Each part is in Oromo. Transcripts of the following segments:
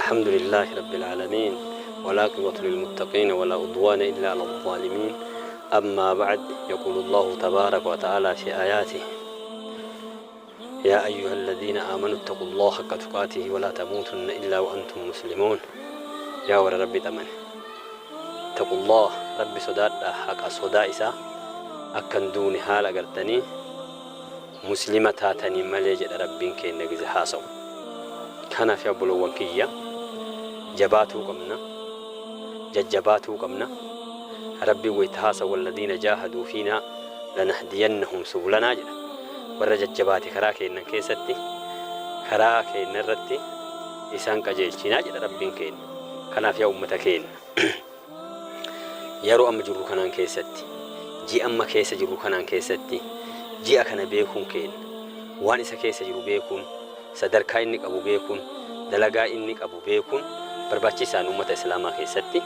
الحمد لله رب العالمين والعاقبة للمتقين ولا عدوان إلا على الظالمين. أما بعد، يقول الله تبارك وتعالى في آياته: يا أيها الذين آمنوا اتقوا الله حق تقاته ولا تموتن إلا وأنتم مسلمون. يا ور ربي تمن اتقوا الله ربي صداد حق صدائسا أكن دون حال أغرتني مسلمة تاتني مليجد ربين كي نجز حاسو كان في أبو الوكية جباتو قمنا ججباتو قمنا ربي ويتحاسا والذين جاهدوا فينا لنهدينهم سبلنا جل ور ججباتي كراكي إنن كيستي كراكي نرتي إسان كجيلشنا جل ربين كين كان في أمة كين يرو أم جرو كنان كيستي جي أما كيس جرو كنان كيستي جي أكنا بيكون كين وان إسا كيس جرو بيكون sadarkaa inni qabu beekuun dalagaa inni qabu beekuun barbaachisaan ummata islaamaa keessatti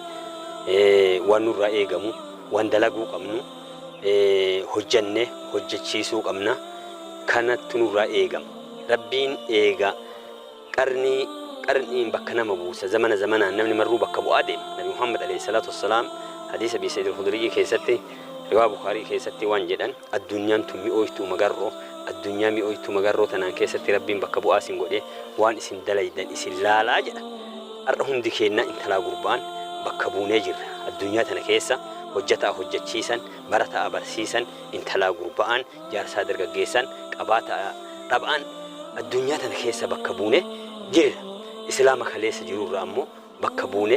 waan nurraa eegamu waan dalaguu qabnu hojjannee hojjechiisuu qabna kanatti nurraa eegama. Rabbiin eega qarniin bakka nama buusa zamanaan namni marruu bakka bu'aa deema. Nabi Muhammad alayhi salaatu wassalaam hadiisa Abi Sa'iid al-Khudrii keessatti riwaa Bukaarii keessatti waan jedhan addunyaan tun mi'ooytuu magarroo الدنيا مئويتو مغارو تنان كيست ربين بكبو آسين قولي وان اسم دلايدان اسم لالا جدا أرهن ديكينا انتلا قربان بكبو نجر الدنيا تنا كيسا حجتا حجت شيسان برتا أبرسيسان انتلا قربان جارسا درقا قيسان قباتا طبعا الدنيا تنا كيسا بكبو نجر إسلامك خليس جرور رامو بكبو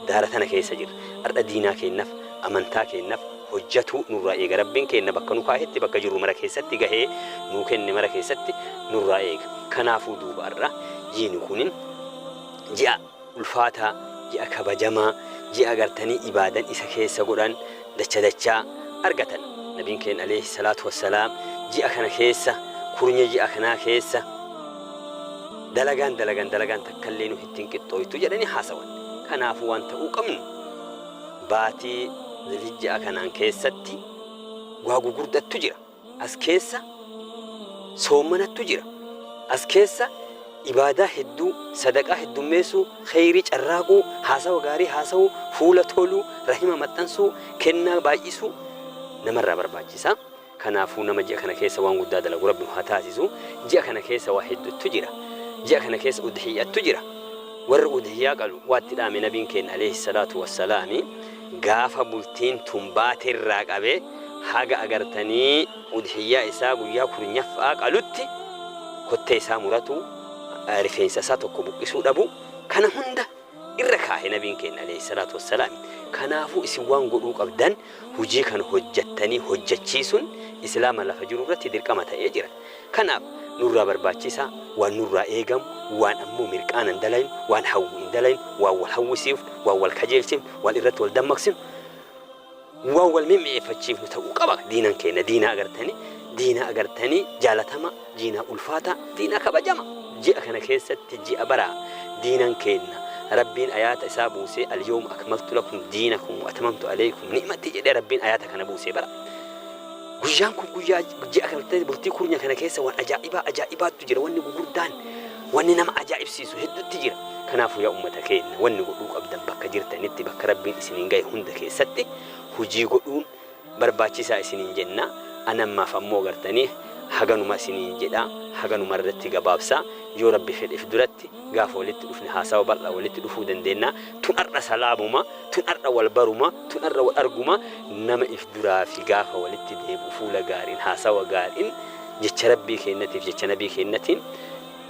دارتنا كيسا جر أرد دينا كينف أمنتا كينف hojjatu nurraa eega rabbiin keenya bakka nu kaahetti bakka jiru mara keessatti gahee nu kenne mara keessatti nurraa eega. Kanaafuu duuba irra jiini kunin ji'a ulfaataa ji'a kabajamaa ji'a gartanii ibaadan isa keessa godhan dachaa argatan. Nabiin keenya alayhi salaatu wassalaam ji'a kana keessa kurnya ji'a kanaa keessa dalagaan takkallee nu ittiin qixxooytu jedhanii haasawan. Kanaafuu waan ta'uu qabnu baatii zilhijja kanaan keessatti waa gugurdattu jira. As keessa soomanattu jira. As keessa ibaadaa hedduu sadaqaa heddummeessuu khayrii carraaquu haasawa gaarii haasawuu fuula toluu rahima maxxansuu kennaa baay'isuu namarraa barbaachisa. Kanaafuu nama ji'a kana keessa waan guddaa dalagu rabbi haa taasisu. Ji'a kana keessa waa hedduutu jira. Ji'a kana keessa udhiyyattu jira. Warri udhiyyaa qalu waatti dhaame nabiin keenya alayhi salaatu wassalaami gaafa bultiin tumbaatii irraa qabee haga agartanii udhiyyaa isaa guyyaa kurnyaffaa qalutti kottee isaa muratu rifeensa isaa tokko buqqisuu dhabu kana hunda irra kaa'e nabiin keenya alayhi salaatu wassalaam. Kanaafuu isin waan godhuu qabdan hojii kana hojjettanii hojjechiisuun islaama lafa jiru irratti dirqama ta'ee jira. Kanaaf nurraa barbaachisa waan nurraa eegamu waan ammoo mirqaan hin dalayin waan hawwi hin dalayin waan wal hawwisiif waan wal kajeelchif waan irratti wal dammaqsif waan wal mimmi'eeffachiifnu ta'uu qaba. Diinan keenya diina agartanii jaalatama diina ulfaata diina kabajama. Ji'a kana keessatti ji'a baraa diinan keenya rabbiin ayaata isaa buusee al-yawma akmaltu lakum diinakum wa atamamtu alaykum ni'mati jedhee rabbiin ayaata kana buusee bara. Guyyaan kun guyyaa ji'a kana bultii kurnya kana keessa waan ajaa'ibaatu jira. Wanni gurguddaan wanni nama ajaa'ibsiisu hedduutti jira. Kanaafuu yaa ummata keenya wanni godhuu qabdan bakka jirtanitti bakka rabbiin isiniin gahe hunda keessatti hojii godhuun barbaachisaa isiniin jenna. Anammaaf ammoo gartanii haganuma isiniin jedha haganuma irratti gabaabsaa yoo rabbi fedheef duratti gaafa walitti dhufne haasawa bal'aa walitti dhufuu dandeenya. Tun arra salaamuma tun arra wal baruma tun arra wal arguma nama if duraa fi gaafa walitti deebi'u fuula gaariin haasawa gaariin jecha rabbii keenyatiif jecha nabii keenyatiin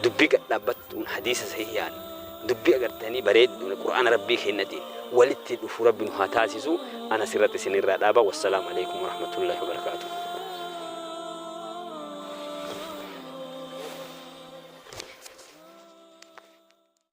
dubbii gadhaabbattuun hadiisa sahihiyaan dubbii agartanii bareedduun qur'aana rabbii keenyatiin walitti dhufu rabbi nu haa taasisu. Ana sirratti isinirraa dhaaba. Wassalaamu alaykum wa rahmatullahi wa barakaatuh.